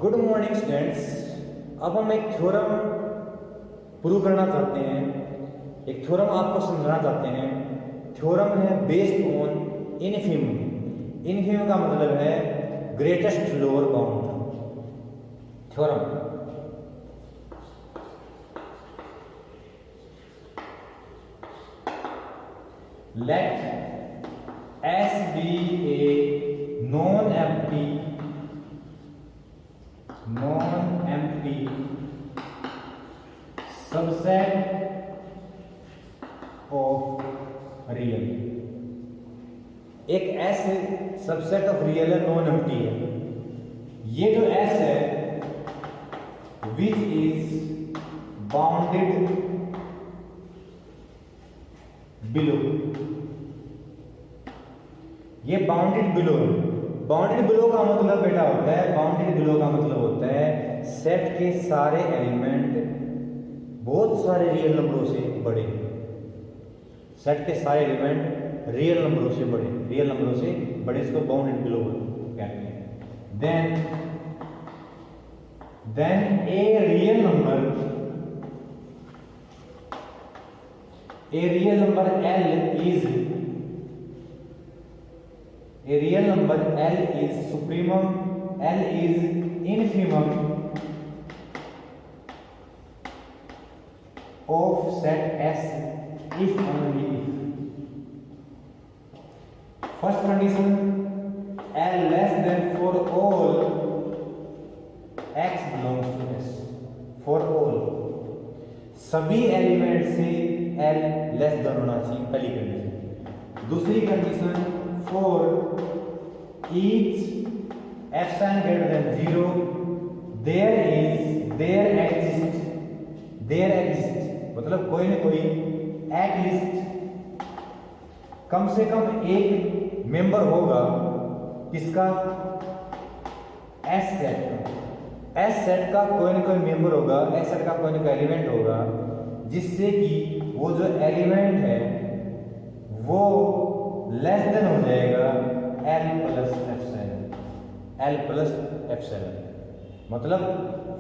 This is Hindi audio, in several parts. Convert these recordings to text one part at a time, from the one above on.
Good morning students. अब हम एक थ्योरम प्रूव करना चाहते हैं, एक थ्योरम आपको समझाना चाहते हैं। थ्योरम है बेस्ड ऑन इनफिनिम। इनफिनिम का मतलब है greatest lower bound. Theorem let S be a non-empty subset of real। एक S सबसेट ऑफ रियल है, नॉन एम्प्टी है। ये जो S है विच इज बाउंडेड बिलो, ये बाउंडेड बिलो है। बाउंडेड बिलो का मतलब बेटा होता है, बाउंडेड बिलो का मतलब होता है सेट के सारे एलिमेंट बहुत सारे रियल नंबरों से बड़े। सेट के सारे एलिमेंट रियल नंबरों से बड़े, रियल नंबरों से बड़े, इसको बाउंडेड बिलो कहते हैं। Then a real number L is supremum, L is infimum of set S if only if. First condition, L less than for all X belongs to S। For all सभी एलिमेंट से L लेस देन होना चाहिए, पहली कंडीशन। दूसरी condition, for each epsilon greater than 0 there exists मतलब कोई ना कोई एटलीस्ट कम से कम एक मेंबर होगा किसका, एस सेट का कोई ना कोई मेंबर होगा, एस सेट का कोई ना कोई एलिमेंट होगा जिससे कि वो जो एलिमेंट है वो लेस देन हो जाएगा L प्लस एप्सिलॉन। मतलब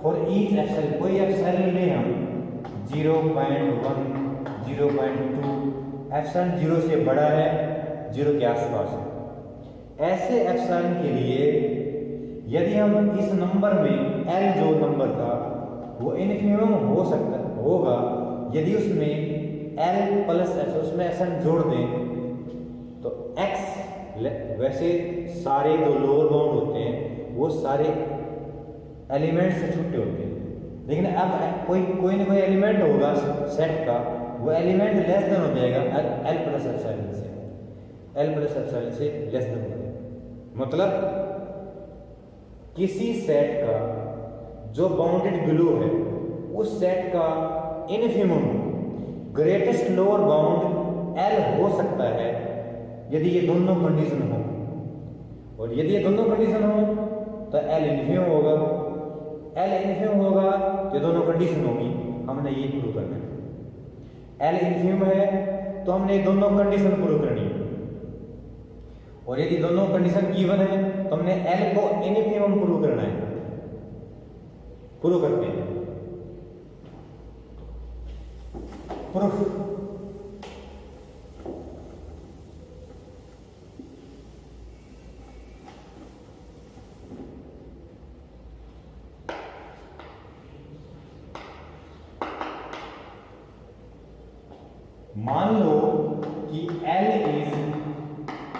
फॉर ईच एप्सिलॉन, कोई एप्सिलॉन ले हम 0.1 0.2 एप्सिलॉन 0 से बड़ा है, 0 के आसपास है। ऐसे एप्सिलॉन के लिए यदि हम इस नंबर में L जो नंबर था वो इनफिनिमम हो सकता होगा यदि उसमें L प्लस उसमें एप्सिलॉन जोड़ दें तो X, वैसे सारे जो लोअर बाउंड होते हैं वो सारे एलिमेंट से छुट्टे होते हैं, लेकिन अब कोई ना कोई एलिमेंट होगा सेट का, वो एलिमेंट लेस देन हो जाएगा L प्लस एप्सिलॉन से, L प्लस एप्सिलॉन से लेस देन हो जाएगा। मतलब किसी सेट का जो बाउंडेड बिलो है उस सेट का infimum greatest lower bound L हो सकता है यदि ये दोनों कंडीशन हो, और यदि ये दोनों कंडीशन हो तो L इनफिनिमम होगा। L इनफिनिमम होगा ये दोनों कंडीशन होगी, हमने ये प्रूव करना है। L इनफिनिमम है तो हमने दोनों कंडीशन प्रूव करनी है, और यदि दोनों कंडीशन गिवन है तो हमने L को इनफिनिमम प्रूव करना है। प्रूव करते हैं। प्रूफ मान लो कि L is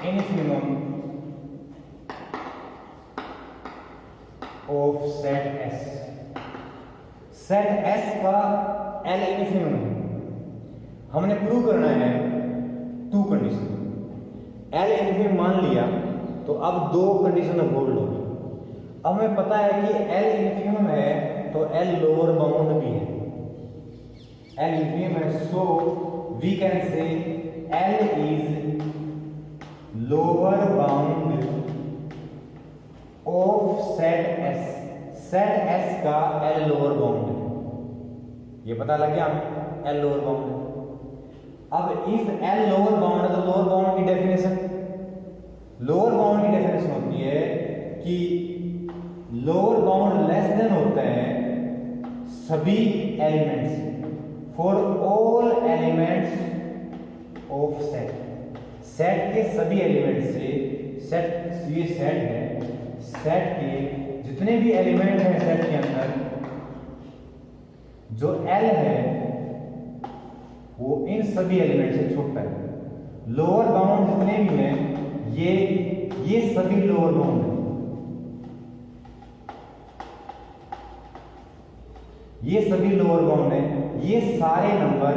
infimum of set S। Set S का L इनफिनिमम है, हमने प्रूव करना है टू कंडीशन। L इनफिनिमम मान लिया तो अब दो कंडीशन होल्ड होगी। अब हमें पता है कि L इनफिनिमम है तो L लोअर बाउंड भी है, L इनफिनिमम है, सो we can say L is lower bound of set S। set S का L lower bound है, ये पता लग गया हमें L lower bound है। अब if L lower bound है तो लोअर बाउंड की डेफिनेशन, लोअर बाउंड की डेफिनेशन होती है कि लोअर बाउंड सभी elements, for all elements of set, set के सभी एलिमेंट से, सेट ये सेट है, सेट के जितने भी एलिमेंट हैं सेट के अंदर, जो एल है वो इन सभी एलिमेंट से छोटा है। लोअर बाउंड जितने भी हैं ये सभी लोअर बाउंड है, ये सभी लोअर बाउंड है। ये सारे नंबर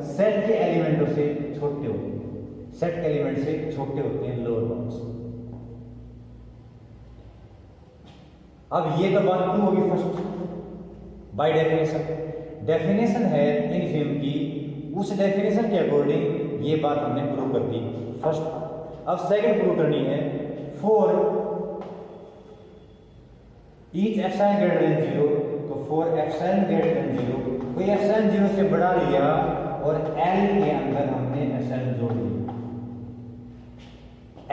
सेट के एलिमेंटों से छोटे होते हैं, सेट के एलिमेंट से छोटे होते हैं लोअर बाउंड्स। अब ये तो बात क्यों होगी फर्स्ट बाय डेफिनेशन, डेफिनेशन है इनफिनिम की, उस डेफिनेशन के अकॉर्डिंग ये बात हमने प्रूव कर दी फर्स्ट। अब सेकंड प्रूव करनी है, for each epsilon greater than 0, तो फॉर एप्सिलॉन ग्रेटर देन 0, कोई एप्सिलॉन 0 से बड़ा लिया और एल के अंदर हमने एप्सिलॉन जोड़ दिया।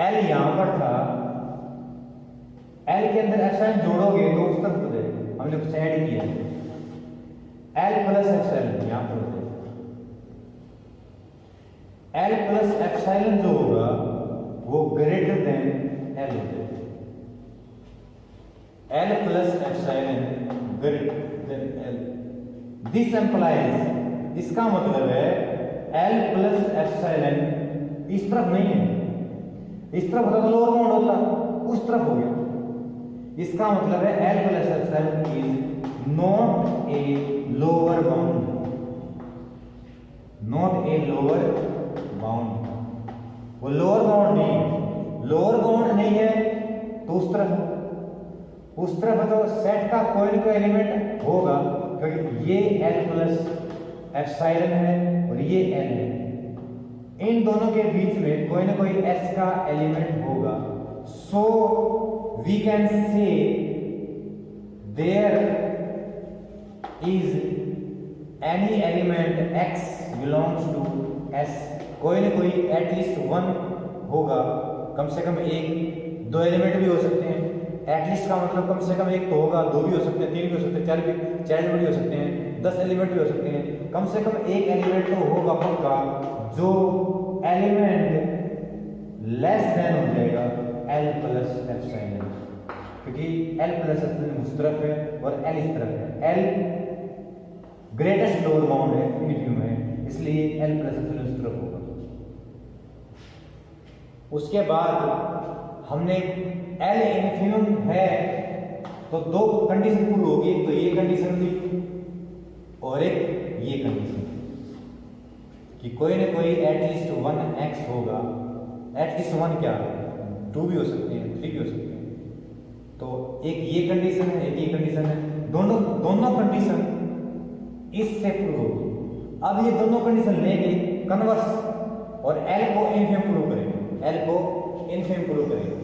एल यहां पर था, एल के अंदर एप्सिलॉन जोड़ोगे तो उस तरफ हो जाएगा, हमने कुछ ऐड किया, एल प्लस एप्सिलॉन यहां पर हो जाएगा। एल प्लस एप्सिलॉन जो होगा वो ग्रेटर देन एल हो जाएगा, L plus epsilon greater then L. This implies, इसका मतलब है एल प्लस एप्सिलॉन इस तरफ नहीं है, इस तरफ होता तो लोअर बाउंड होता, उस तरफ हो गया। इसका मतलब है L plus epsilon is not a lower bound, not a lower bound, वो लोअर बाउंड नहीं है। लोअर बाउंड नहीं है तो उस तरफ है तो सेट का कोई ना कोई एलिमेंट होगा, क्योंकि ये एल प्लस एप्सिलॉन है और ये एल है, इन दोनों के बीच में कोई ना कोई एस का एलिमेंट होगा। So we can say there is any element X belongs to S, कोई ना कोई एटलीस्ट वन होगा, कम से कम एक, दो एलिमेंट भी हो सकते हैं, एटलीस्ट का मतलब कम से कम एक तो होगा, दो भी हो सकते हैं, तीन भी हो सकते हैं, चार एलिमेंट भी हो सकते हैं, 10 एलिमेंट भी हो सकते हैं, कम से कम एक एलिमेंट तो होगा पक्का जो एलिमेंट लेस देन हो जाएगा एल प्लस एप्सिलॉन, क्योंकि एल प्लस एप्सिलॉन उस तरफ है और एल इस तरफ है, एल ग्रेटेस्ट लोअर बाउंड है इनफिनिटी में, इसलिए एल प्लस एप्सिलॉन उस तरफ होगा। उसके बाद हमने एल इनफिनिटी है तो दो कंडीशन पूरी होगी, एक तो ये कंडीशन थी और एक ये कंडीशन कि कोई ना कोई एटलीस्ट 1x होगा, एटलीस्ट 1 क्या 2 भी हो सकते हैं, 3 भी हो सकते हैं, तो एक ये कंडीशन है, एक ये कंडीशन है, दोनों कंडीशन इससे प्रूव होगी। अब ये दोनों कंडीशन लेंगे कन्वर्स और एल को इनफिनिटी प्रूव करेंगे, एल को इनफिनिटी प्रूव करेंगे।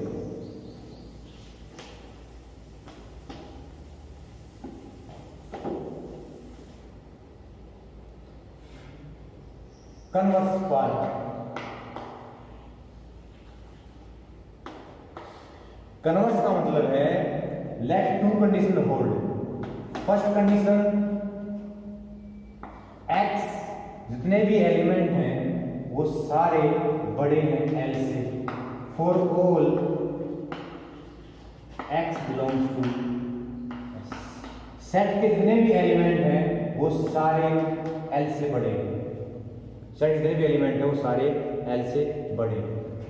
कन्वर्स पार्ट, कन्वर्स का मतलब है let two condition hold. First condition X जितने भी एलिमेंट हैं वो सारे बड़े हैं एल से, for all X belongs to S, set के जितने भी एलिमेंट हैं वो सारे एल से बड़े हैं, सेट जितने भी एलिमेंट है वो सारे एल से बड़े।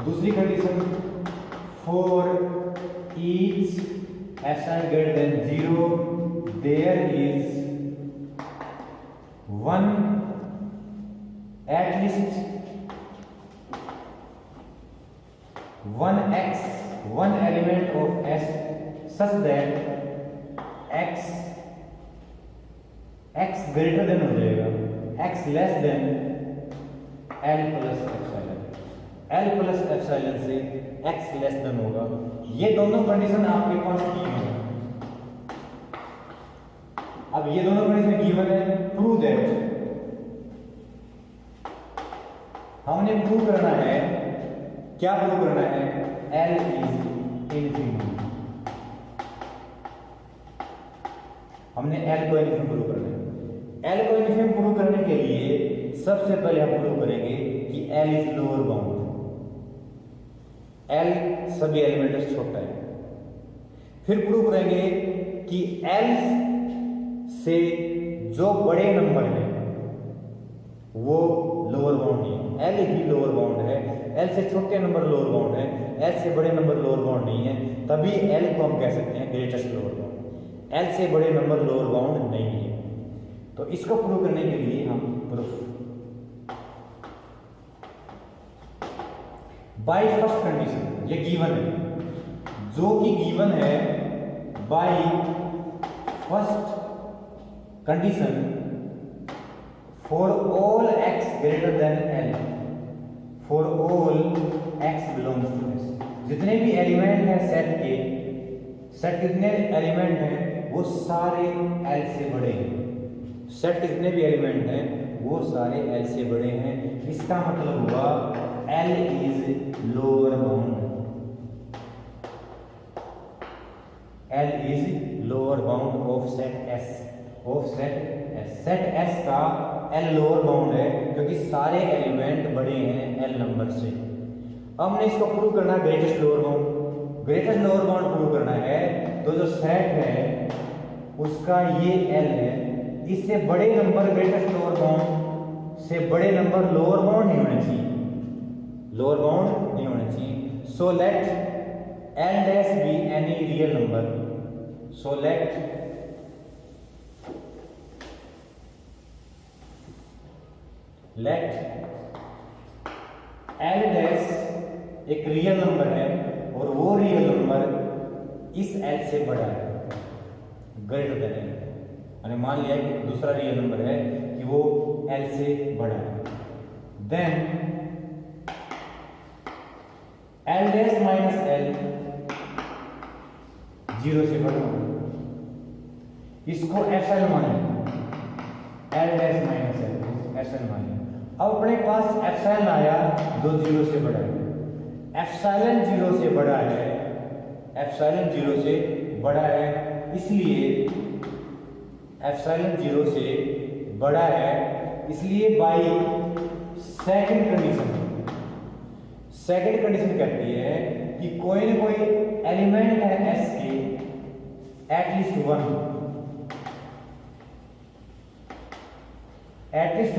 दूसरी condition for each epsilon greater than 0 there is one at least one element of S such that X greater than हो जाएगा X less than L plus epsilon, L plus epsilon से एक्स लेस देन होगा। ये दोनों कंडीशन आपके पास गिवन है। अब ये दोनों कंडीशन गिवन है, प्रूव दैट, हमने प्रूव करना है, क्या प्रूव करना है, एल इज इनफिनिटी, हमने एल को इनफिनिटी प्रूव करना है। एल को इन्फिनिम प्रूव करने के लिए सबसे पहले हम प्रूव करेंगे कि L is lower bound. L सभी एलिमेंट से छोटा है। फिर प्रूव करेंगे कि एल से जो बड़े नंबर है वो लोअर बाउंड नहीं है, एल ही लोअर बाउंड है। एल से छोटे नंबर लोअर बाउंड है, एल से बड़े नंबर लोअर बाउंड नहीं है, तभी एल को हम कह सकते हैं ग्रेटेस्ट लोअर बाउंड। एल से बड़े नंबर लोअर बाउंड नहीं है। तो इसको प्रूव करने के लिए हम प्रूफ बाय फर्स्ट कंडीशन, ये गिवन है, जो कि गिवन है by first condition for all x greater than l, for all x belongs to s। जितने भी एलिमेंट हैं सेट के, सेट कितने एलिमेंट हैं वो सारे l से बड़े हैं। सेट कितने भी एलिमेंट हैं वो सारे l से बड़े हैं। इसका मतलब हुआ l is lower bound, l is lower bound of set s, of set s। Set s का l लोअर बाउंड है क्योंकि सारे एलिमेंट बड़े हैं l नंबर से। अब हमने इसको प्रूव करना है greatest lower bound. Greatest lower bound prove करना है तो जो सेट है उसका ये l है, इससे बड़े नंबर ग्रेटेस्ट लोअर बाउंड से बड़े नंबर लोअर बाउंड नहीं होने चाहिए, लोअर बाउंड नहीं होने चाहिए। So let l dash be any real number, so let l dash एक रियल नंबर है और वो रियल नंबर इस l से बड़ा है, ग्रेटर देन l। मैंने मान लिया कि दूसरा रियल नंबर है कि वो l से बड़ा है। Then l dash minus l 0 से बड़ा, इसको एप्सिलॉन माने, l dash minus l epsilon माने। अब अपने पास एप्सिलॉन आया जो 0 से बड़ा है, एप्सिलॉन 0 से बड़ा है, एप्सिलॉन 0 से बड़ा है, इसलिए एप्सिलॉन 0 से बड़ा है, इसलिए by second condition, second condition कहती है कि कोई ना कोई एलिमेंट है S के एटलीस्ट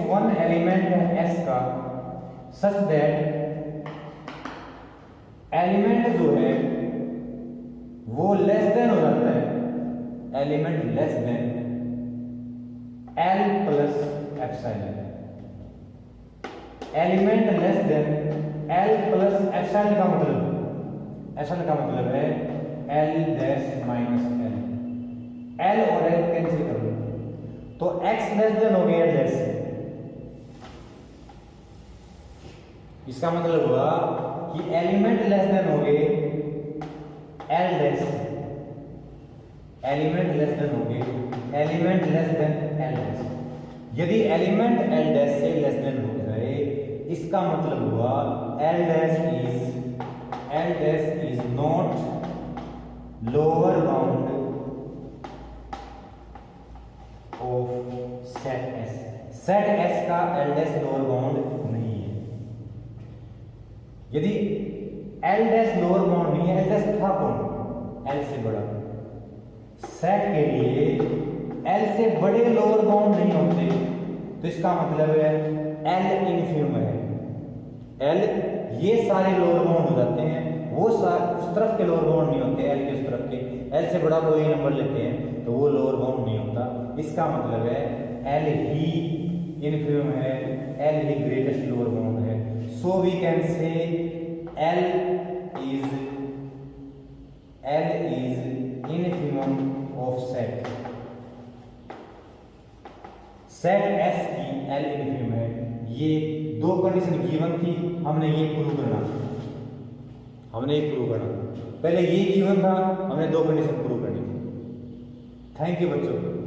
वन एलिमेंट है S का सच दैट एलिमेंट जो है वो लेस देन हो जाता है, element less than L plus epsilon, element less than L plus epsilon का मतलब, एप्सिलॉन का मतलब है L dash minus L, L और L कैंसिल कर लो तो x लेस देन हो गया L से। इसका मतलब हुआ कि एलिमेंट लेस देन हो गए L dash, element less than हो गए, element less than L dash. यदि एलिमेंट L डैश से लेस देन हो गए इसका मतलब हुआ L dash is not lower bound of set S। Set S का L डैश लोअर बाउंड नहीं है। यदि L डैश लोअर बाउंड नहीं है, L डैश था कौन? L से बड़ा। सेट के लिए L से बड़े लोअर बाउंड नहीं होते तो इसका मतलब है L इनफिनिम है। L ये सारे लोअर बाउंड हो जाते हैं, वो उस तरफ के लोअर बाउंड नहीं होते, L के उस तरफ के। L से बड़ा कोई नंबर लेते हैं तो वो लोअर बाउंड नहीं होता। इसका मतलब है L ही इनफिनिम है, L ही ग्रेटेस्ट लोअर बाउंड है। So we can say L is infimum of set. Set S की L इनफिनिम है। ये दो कंडीशन गिवन थी, हमने ये प्रूव करना, पहले ये गिवन था, हमने दो कंडीशन प्रूव करनी थी। थैंक यू बच्चों।